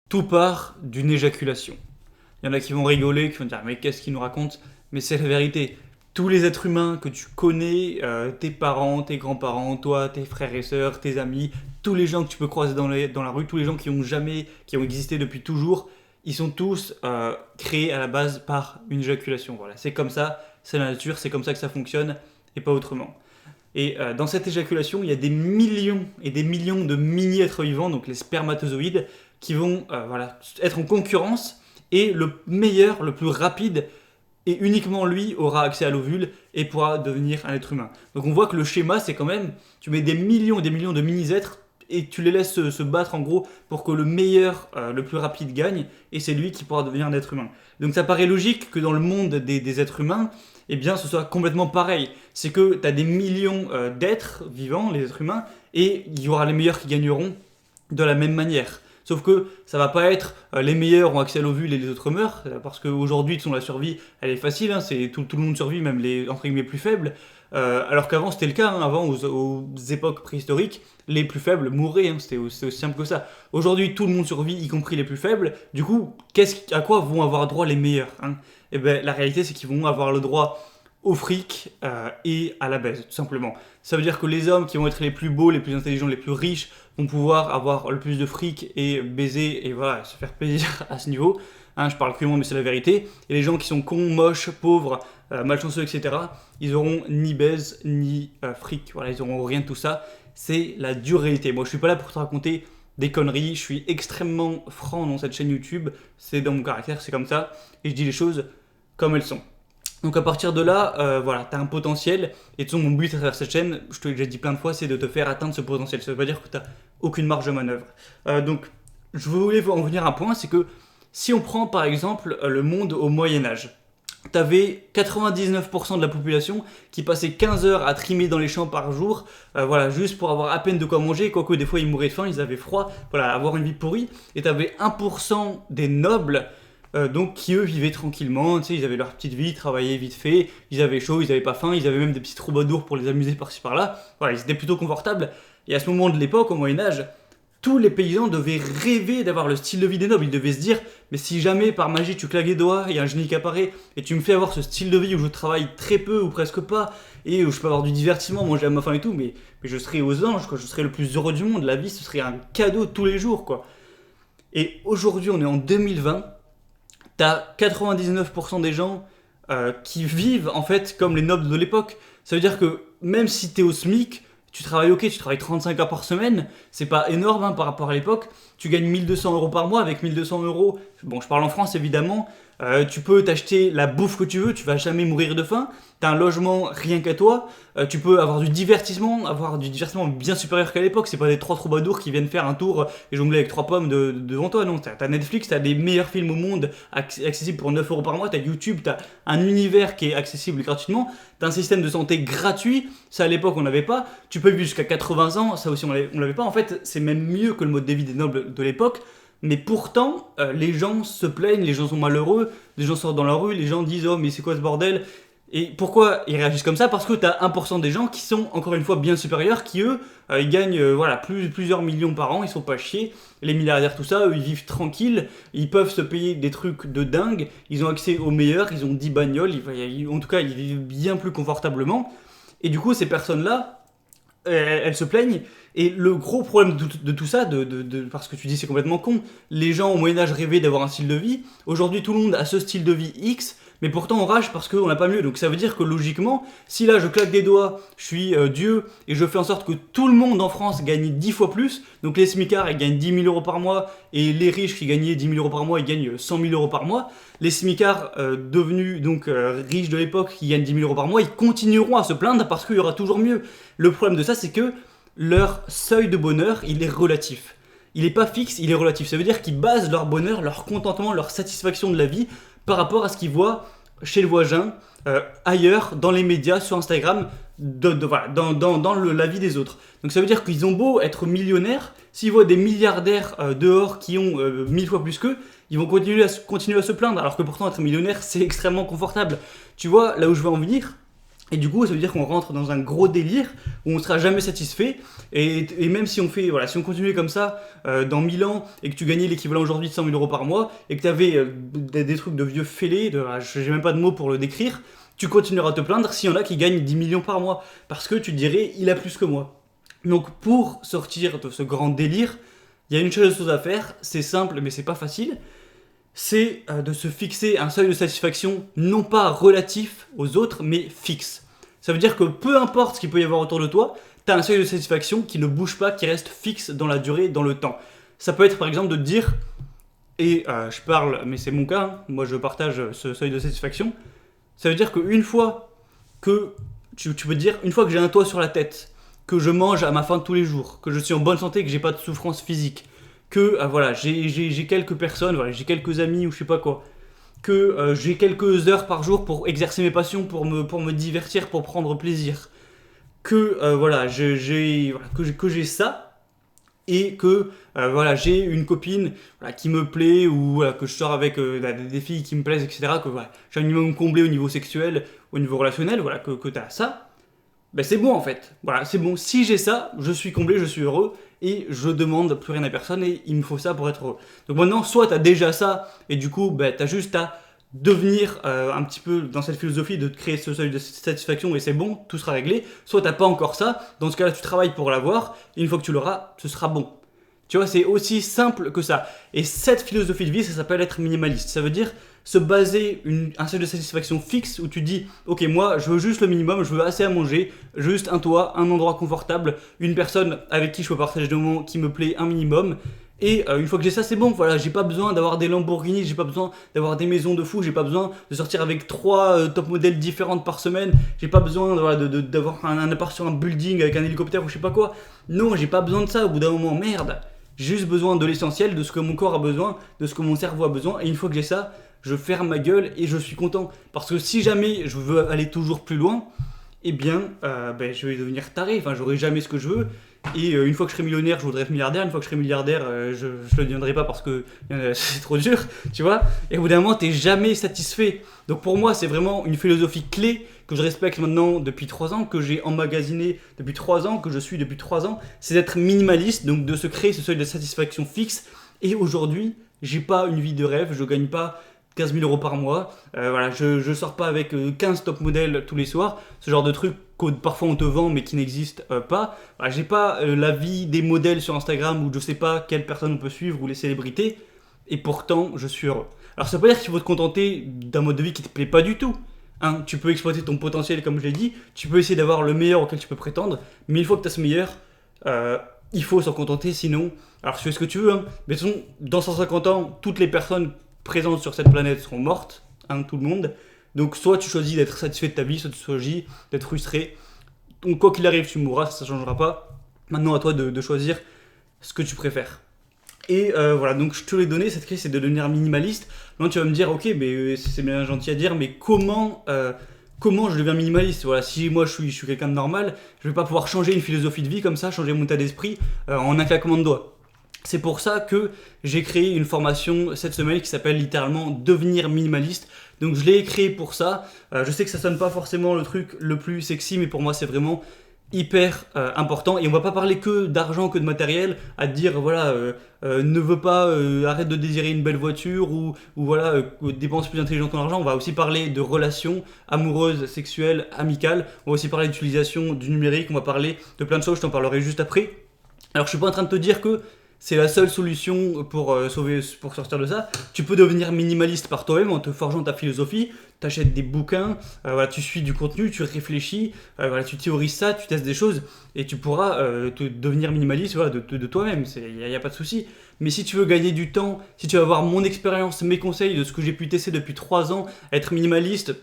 Tout part d'une éjaculation. Il y en a qui vont rigoler, qui vont dire mais qu'est-ce qu'il nous raconte? Mais c'est la vérité. Tous les êtres humains que tu connais, tes parents, tes grands-parents, toi, tes frères et sœurs, tes amis, tous les gens que tu peux croiser dans la rue, tous les gens qui ont existé depuis toujours, ils sont tous créés à la base par une éjaculation. Voilà, c'est comme ça, c'est la nature, c'est comme ça que ça fonctionne et pas autrement. Et dans cette éjaculation, il y a des millions et des millions de mini-êtres vivants, donc les spermatozoïdes, qui vont être en concurrence. Et le meilleur, le plus rapide, et uniquement lui aura accès à l'ovule et pourra devenir un être humain. Donc on voit que le schéma, c'est quand même, tu mets des millions et des millions de mini-êtres et tu les laisses se battre en gros pour que le meilleur, le plus rapide gagne, et c'est lui qui pourra devenir un être humain. Donc ça paraît logique que dans le monde des êtres humains, eh bien ce soit complètement pareil. C'est que tu as des millions d'êtres vivants, les êtres humains, et il y aura les meilleurs qui gagneront de la même manière. Sauf que ça va pas être les meilleurs ont accès à l'ovule et les autres meurent, parce qu'aujourd'hui, la survie, elle est facile, hein, c'est tout le monde survit, même les entre guillemets plus faibles. Alors qu'avant, c'était le cas, hein, avant, aux époques préhistoriques, les plus faibles mouraient, hein, c'était aussi simple que ça. Aujourd'hui, tout le monde survit, y compris les plus faibles. Du coup, à quoi vont avoir droit les meilleurs, hein? Et ben, la réalité, c'est qu'ils vont avoir le droit au fric et à la baise, tout simplement. Ça veut dire que les hommes qui vont être les plus beaux, les plus intelligents, les plus riches, vont pouvoir avoir le plus de fric et baiser et voilà, se faire plaisir à ce niveau. Hein, je parle crûment, mais c'est la vérité. Et les gens qui sont cons, moches, pauvres, malchanceux, etc., ils auront ni baise ni fric. Voilà, ils auront rien de tout ça. C'est la dure réalité. Moi, je suis pas là pour te raconter des conneries. Je suis extrêmement franc dans cette chaîne YouTube. C'est dans mon caractère, c'est comme ça. Et je dis les choses comme elles sont. Donc à partir de là, voilà, tu as un potentiel. Et de toute façon, mon but à travers cette chaîne, je te l'ai déjà dit plein de fois, c'est de te faire atteindre ce potentiel. Ça veut pas dire que tu n'as aucune marge de manœuvre. Donc je voulais en venir à un point, c'est que si on prend par exemple le monde au Moyen-Âge, tu avais 99% de la population qui passait 15 heures à trimer dans les champs par jour, voilà, juste pour avoir à peine de quoi manger, quoique des fois ils mouraient de faim, ils avaient froid, voilà, avoir une vie pourrie. Et tu avais 1% des nobles donc qui eux vivaient tranquillement, tu sais, ils avaient leur petite vie, ils travaillaient vite fait, ils avaient chaud, ils avaient pas faim, ils avaient même des petits troubadours pour les amuser par-ci par-là, voilà, ils étaient plutôt confortables. Et à ce moment de l'époque, au Moyen-Âge, tous les paysans devaient rêver d'avoir le style de vie des nobles, ils devaient se dire, mais si jamais par magie tu claques les doigts, il y a un génie qui apparaît, et tu me fais avoir ce style de vie où je travaille très peu ou presque pas, et où je peux avoir du divertissement, manger à ma faim et tout, mais je serais aux anges, quoi, je serais le plus heureux du monde, la vie ce serait un cadeau tous les jours, quoi. Et aujourd'hui on est en 2020, t'as 99% des gens qui vivent en fait comme les nobles de l'époque. Ça veut dire que même si t'es au SMIC, tu travailles ok, tu travailles 35 heures par semaine, c'est pas énorme hein, par rapport à l'époque. Tu gagnes 1200 € par mois. Avec 1200 €, bon, je parle en France évidemment, tu peux t'acheter la bouffe que tu veux, tu vas jamais mourir de faim. T'as un logement rien qu'à toi, tu peux avoir du divertissement bien supérieur qu'à l'époque. C'est pas des trois troubadours qui viennent faire un tour et jongler avec trois pommes devant toi, non. T'as Netflix, t'as des meilleurs films au monde accessibles pour 9 € par mois, t'as YouTube, t'as un univers qui est accessible gratuitement, t'as un système de santé gratuit, ça à l'époque on n'avait pas, tu peux vivre jusqu'à 80 ans, ça aussi on l'avait pas. En fait, c'est même mieux que le mode de vie des nobles de l'époque. Mais pourtant, les gens se plaignent, les gens sont malheureux, les gens sortent dans la rue, les gens disent oh mais c'est quoi ce bordel? Et pourquoi ils réagissent comme ça? Parce que t'as 1% des gens qui sont encore une fois bien supérieurs, qui eux, ils gagnent voilà, plusieurs millions par an, ils sont pas chiés. Les milliardaires, tout ça, eux, ils vivent tranquilles, ils peuvent se payer des trucs de dingue, ils ont accès aux meilleurs, ils ont 10 bagnoles, en tout cas ils vivent bien plus confortablement. Et du coup, ces personnes-là, elles se plaignent. Et le gros problème de tout ça, parce que tu dis c'est complètement con, les gens au Moyen-Âge rêvaient d'avoir un style de vie. Aujourd'hui, tout le monde a ce style de vie X, mais pourtant on rage parce qu'on n'a pas mieux. Donc ça veut dire que logiquement, si là je claque des doigts, je suis Dieu, et je fais en sorte que tout le monde en France gagne 10 fois plus, donc les smicards ils gagnent 10 000 € par mois, et les riches qui gagnaient 10 000 € par mois, ils gagnent 100 000 € par mois, les smicards devenus donc riches de l'époque qui gagnent 10 000 € par mois, ils continueront à se plaindre parce qu'il y aura toujours mieux. Le problème de ça, c'est que leur seuil de bonheur, il est relatif. Il n'est pas fixe, il est relatif. Ça veut dire qu'ils basent leur bonheur, leur contentement, leur satisfaction de la vie par rapport à ce qu'ils voient chez le voisin, ailleurs, dans les médias, sur Instagram, voilà, dans la vie des autres. Donc ça veut dire qu'ils ont beau être millionnaires, s'ils voient des milliardaires dehors qui ont 1000 fois plus qu'eux, ils vont continuer à se plaindre, alors que pourtant être millionnaire, c'est extrêmement confortable. Tu vois, là où je veux en venir, Et du coup, ça veut dire qu'on rentre dans un gros délire où on ne sera jamais satisfait. Et même si on fait, voilà, si on continuait comme ça dans 1000 ans et que tu gagnais l'équivalent aujourd'hui de 100 000 euros par mois et que tu avais des trucs de vieux fêlés, j'ai même pas de mots pour le décrire, tu continueras à te plaindre s'il y en a qui gagnent 10 millions par mois. Parce que tu te dirais, il a plus que moi. Donc pour sortir de ce grand délire, il y a une seule chose à faire, c'est simple mais c'est pas facile, c'est de se fixer un seuil de satisfaction non pas relatif aux autres mais fixe. Ça veut dire que peu importe ce qu'il peut y avoir autour de toi, tu as un seuil de satisfaction qui ne bouge pas, qui reste fixe dans la durée, dans le temps. Ça peut être par exemple de te dire, et je parle, mais c'est mon cas, hein, moi je partage ce seuil de satisfaction, ça veut dire qu'une fois que, tu peux te dire, une fois que j'ai un toit sur la tête, que je mange à ma faim tous les jours, que je suis en bonne santé, que j'ai pas de souffrance physique, que voilà, j'ai quelques personnes, voilà, j'ai quelques amis ou je sais pas quoi, que j'ai quelques heures par jour pour exercer mes passions, pour me divertir, pour prendre plaisir, que voilà, que j'ai ça, et que voilà, j'ai une copine voilà, qui me plaît, ou voilà, que je sors avec des filles qui me plaisent, etc., que voilà, j'ai un minimum comblé au niveau sexuel, au niveau relationnel, voilà, que tu as ça, ben c'est bon en fait. Voilà, c'est bon. Si j'ai ça, je suis comblé, je suis heureux et je demande plus rien à personne et il me faut ça pour être heureux. Donc maintenant, soit tu as déjà ça et du coup, ben, tu as juste à devenir un petit peu dans cette philosophie de te créer ce seuil de satisfaction et c'est bon, tout sera réglé. Soit t'as pas encore ça, dans ce cas-là, tu travailles pour l'avoir et une fois que tu l'auras, ce sera bon. Tu vois, c'est aussi simple que ça. Et cette philosophie de vie, ça s'appelle être minimaliste. Ça veut dire se baser un seuil de satisfaction fixe où tu dis ok, moi je veux juste le minimum, je veux assez à manger, juste un toit, un endroit confortable, une personne avec qui je peux partager des moments qui me plaît un minimum. Et une fois que j'ai ça, c'est bon, voilà, j'ai pas besoin d'avoir des Lamborghini, j'ai pas besoin d'avoir des maisons de fou, j'ai pas besoin de sortir avec 3 top modèles différentes par semaine, j'ai pas besoin voilà, d'avoir un appart sur un building avec un hélicoptère ou je sais pas quoi. Non, j'ai pas besoin de ça au bout d'un moment, merde. J'ai juste besoin de l'essentiel, de ce que mon corps a besoin, de ce que mon cerveau a besoin, et une fois que j'ai ça, je ferme ma gueule et je suis content. Parce que si jamais je veux aller toujours plus loin, eh bien, ben, je vais devenir taré, enfin, j'aurai jamais ce que je veux. Et une fois que je serai millionnaire, je voudrais être milliardaire. Une fois que je serai milliardaire, je le deviendrai pas parce que c'est trop dur, tu vois. Et au bout d'un moment, t'es jamais satisfait. Donc pour moi, c'est vraiment une philosophie clé que je respecte maintenant depuis 3 ans, que j'ai emmagasiné depuis 3 ans, que je suis depuis 3 ans. C'est d'être minimaliste, donc de se créer ce seuil de satisfaction fixe. Et aujourd'hui, j'ai pas une vie de rêve, je gagne pas 15 000 euros par mois. Voilà, je sors pas avec 15 top modèles tous les soirs. Ce genre de truc que parfois on te vend mais qui n'existe pas. Voilà, j'ai pas la vie des modèles sur Instagram où je sais pas quelle personne on peut suivre ou les célébrités. Et pourtant, je suis heureux. Alors ça veut pas dire qu'il faut te contenter d'un mode de vie qui te plaît pas du tout. Hein, tu peux exploiter ton potentiel comme je l'ai dit. Tu peux essayer d'avoir le meilleur auquel tu peux prétendre. Mais une fois que tu as ce meilleur, il faut s'en contenter. Sinon, alors tu fais ce que tu veux. Hein, mais dans 150 ans, toutes les personnes présentes sur cette planète seront mortes, hein, tout le monde. Donc soit tu choisis d'être satisfait de ta vie, soit tu choisis d'être frustré. Donc quoi qu'il arrive, tu mourras, ça ne changera pas. Maintenant à toi de choisir ce que tu préfères. Et voilà, donc je te l'ai donné, cette clé c'est de devenir minimaliste. Maintenant tu vas me dire, ok, mais c'est bien gentil à dire, mais comment je deviens minimaliste? Voilà, si moi je suis quelqu'un de normal, je ne vais pas pouvoir changer une philosophie de vie comme ça, changer mon état d'esprit en un claquement de doigts. C'est pour ça que j'ai créé une formation cette semaine qui s'appelle littéralement Devenir minimaliste. Donc je l'ai créé pour ça. Je sais que ça sonne pas forcément le truc le plus sexy, mais pour moi c'est vraiment hyper important. Et on va pas parler que d'argent, que de matériel, à te dire voilà, ne veux pas, arrête de désirer une belle voiture ou voilà, dépense plus intelligent ton argent. On va aussi parler de relations amoureuses, sexuelles, amicales. On va aussi parler d'utilisation du numérique. On va parler de plein de choses, je t'en parlerai juste après. Alors je suis pas en train de te dire que c'est la seule solution pour sortir de ça. Tu peux devenir minimaliste par toi-même en te forgeant ta philosophie. Tu achètes des bouquins, voilà, tu suis du contenu, tu réfléchis, voilà, tu théorises ça, tu testes des choses et tu pourras devenir minimaliste voilà, de toi-même. Il n'y a pas de souci. Mais si tu veux gagner du temps, si tu veux avoir mon expérience, mes conseils de ce que j'ai pu tester depuis 3 ans, être minimaliste,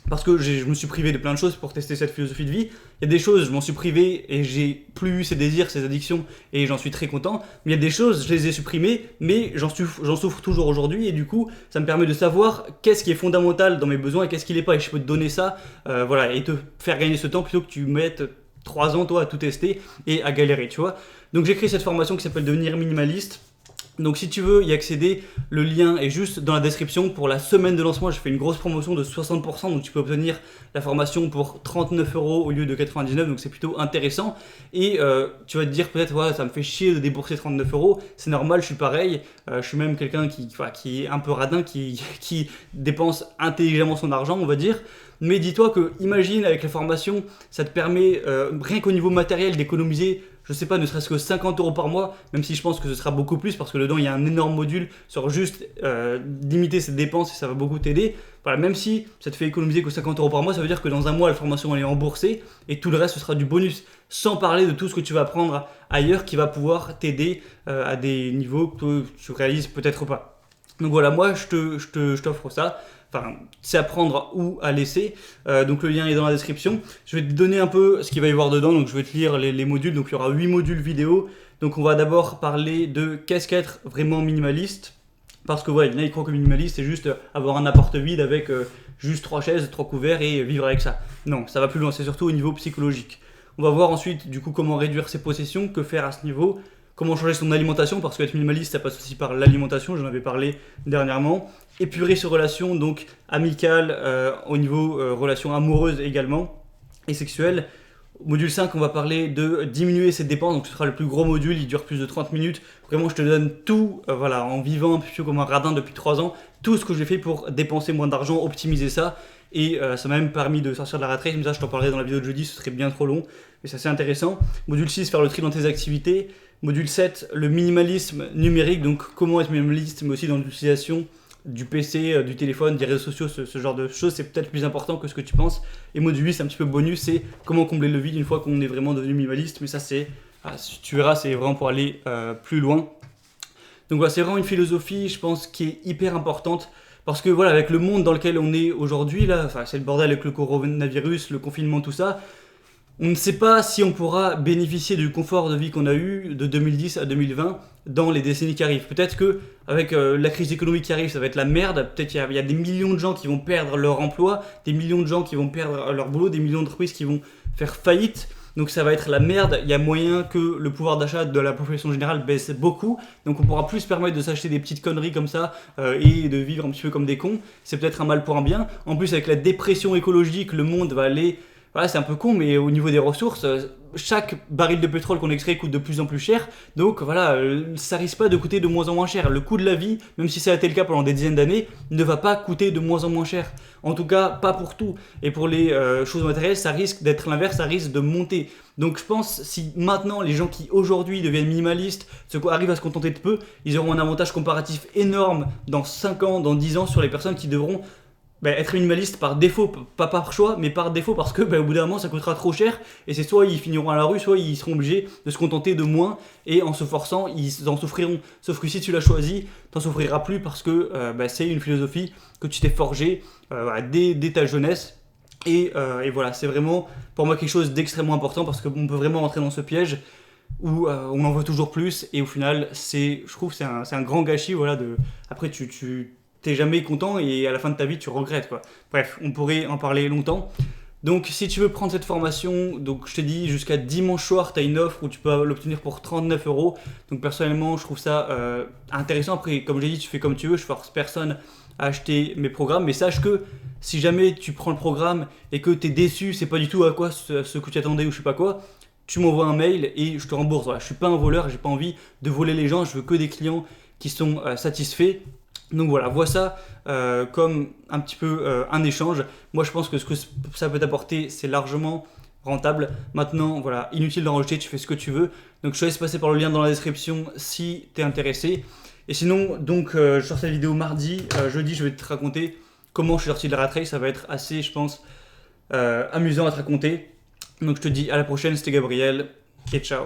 parce que je me suis privé de plein de choses pour tester cette philosophie de vie. Il y a des choses, je m'en suis privé et j'ai plus eu ces désirs, ces addictions et j'en suis très content. Mais il y a des choses, je les ai supprimées, mais j'en souffre toujours aujourd'hui et du coup, ça me permet de savoir qu'est-ce qui est fondamental dans mes besoins et qu'est-ce qui l'est pas. Et je peux te donner ça, voilà, et te faire gagner ce temps plutôt que tu mettes 3 ans toi à tout tester et à galérer, tu vois. Donc j'ai créé cette formation qui s'appelle Devenir minimaliste. Donc si tu veux y accéder, le lien est juste dans la description. Pour la semaine de lancement, j'ai fait une grosse promotion de 60%, donc tu peux obtenir la formation pour 39 € au lieu de 99, donc c'est plutôt intéressant. Et tu vas te dire peut-être, ouais, ça me fait chier de débourser 39 €, c'est normal, je suis pareil. Je suis même quelqu'un qui est un peu radin, qui dépense intelligemment son argent, on va dire. Mais dis-toi que, imagine, avec la formation, ça te permet, rien qu'au niveau matériel, d'économiser, je sais pas, ne serait-ce que 50 € par mois, même si je pense que ce sera beaucoup plus, parce que dedans, il y a un énorme module sur juste limiter ses dépenses, et ça va beaucoup t'aider. Voilà, même si ça te fait économiser que 50 € par mois, ça veut dire que dans un mois, la formation, elle est remboursée, et tout le reste, ce sera du bonus, sans parler de tout ce que tu vas apprendre ailleurs, qui va pouvoir t'aider à des niveaux que tu réalises peut-être pas. Donc voilà, moi, je t'offre ça. Enfin, c'est à prendre ou à laisser. Donc le lien est dans la description. Je vais te donner un peu ce qu'il va y avoir dedans. Donc je vais te lire les modules. Donc il y aura 8 modules vidéo. Donc on va d'abord parler de qu'est-ce qu'être vraiment minimaliste. Parce que ouais, il y en a qui croient que minimaliste c'est juste avoir un appart vide avec juste 3 chaises, 3 couverts et vivre avec ça. Non, ça va plus loin. C'est surtout au niveau psychologique. On va voir ensuite du coup comment réduire ses possessions, que faire à ce niveau. Comment changer son alimentation, parce qu'être minimaliste, ça passe aussi par l'alimentation, j'en avais parlé dernièrement. Épurer ses relations, donc amicales, au niveau relations amoureuses également, et sexuelles. Module 5, on va parler de diminuer ses dépenses, donc ce sera le plus gros module, il dure plus de 30 minutes. Vraiment, je te donne tout, voilà, en vivant un peu comme un radin depuis 3 ans, tout ce que j'ai fait pour dépenser moins d'argent, optimiser ça. Et ça m'a même permis de sortir de la rat race, mais ça je t'en parlerai dans la vidéo de jeudi, ce serait bien trop long, mais c'est assez intéressant. Module 6, faire le tri dans tes activités. Module 7, le minimalisme numérique, donc comment être minimaliste, mais aussi dans l'utilisation du PC, du téléphone, des réseaux sociaux, ce genre de choses, c'est peut-être plus important que ce que tu penses. Et module 8, c'est un petit peu bonus, c'est comment combler le vide une fois qu'on est vraiment devenu minimaliste, mais ça c'est, tu verras, c'est vraiment pour aller plus loin. Donc voilà, c'est vraiment une philosophie, je pense, qui est hyper importante. Parce que voilà, avec le monde dans lequel on est aujourd'hui, là, enfin, c'est le bordel avec le coronavirus, le confinement, tout ça. On ne sait pas si on pourra bénéficier du confort de vie qu'on a eu de 2010 à 2020 dans les décennies qui arrivent. Peut-être que avec la crise économique qui arrive, ça va être la merde. Peut-être qu'il y a des millions de gens qui vont perdre leur emploi, des millions de gens qui vont perdre leur boulot, des millions d'entreprises qui vont faire faillite. Donc ça va être la merde. Il y a moyen que le pouvoir d'achat de la population générale baisse beaucoup. Donc on pourra plus se permettre de s'acheter des petites conneries comme ça et de vivre un petit peu comme des cons. C'est peut-être un mal pour un bien. En plus, avec la dépression écologique, le monde va aller... Voilà, c'est un peu con, mais au niveau des ressources, chaque baril de pétrole qu'on extrait coûte de plus en plus cher. Donc voilà, ça risque pas de coûter de moins en moins cher. Le coût de la vie, même si ça a été le cas pendant des dizaines d'années, ne va pas coûter de moins en moins cher. En tout cas, pas pour tout. Et pour les choses matérielles, ça risque d'être l'inverse, ça risque de monter. Donc je pense, si maintenant les gens qui aujourd'hui deviennent minimalistes, arrivent à se contenter de peu, ils auront un avantage comparatif énorme dans 5 ans, dans 10 ans sur les personnes qui devront être minimaliste par défaut, pas par choix, mais par défaut parce que au bout d'un moment ça coûtera trop cher et c'est soit ils finiront à la rue, soit ils seront obligés de se contenter de moins et en se forçant ils en souffriront. Sauf que si tu l'as choisi, t'en souffriras plus parce que c'est une philosophie que tu t'es forgée dès ta jeunesse et voilà, c'est vraiment pour moi quelque chose d'extrêmement important parce qu'on peut vraiment rentrer dans ce piège où on en veut toujours plus et au final je trouve c'est un grand gâchis voilà, après tu t'es jamais content et à la fin de ta vie tu regrettes quoi. Bref, on pourrait en parler longtemps. Donc si tu veux prendre cette formation, donc je te dis jusqu'à dimanche soir tu as une offre où tu peux l'obtenir pour 39 €. Donc personnellement je trouve ça intéressant. Après comme j'ai dit tu fais comme tu veux, je force personne à acheter mes programmes. Mais sache que si jamais tu prends le programme et que tu es déçu, c'est pas du tout à quoi ce que tu attendais ou je sais pas quoi, tu m'envoies un mail et je te rembourse. Voilà, je suis pas un voleur, j'ai pas envie de voler les gens, je veux que des clients qui sont satisfaits. Donc voilà, vois ça comme un petit peu un échange. Moi je pense que ce que ça peut t'apporter c'est largement rentable. Maintenant voilà, inutile d'enregistrer, tu fais ce que tu veux. Donc je te laisse passer par le lien dans la description si t'es intéressé. Et sinon donc je sors cette vidéo mardi, jeudi je vais te raconter comment je suis sorti de la rat race. Ça va être assez je pense amusant à te raconter. Donc je te dis à la prochaine, c'était Gabriel et ciao.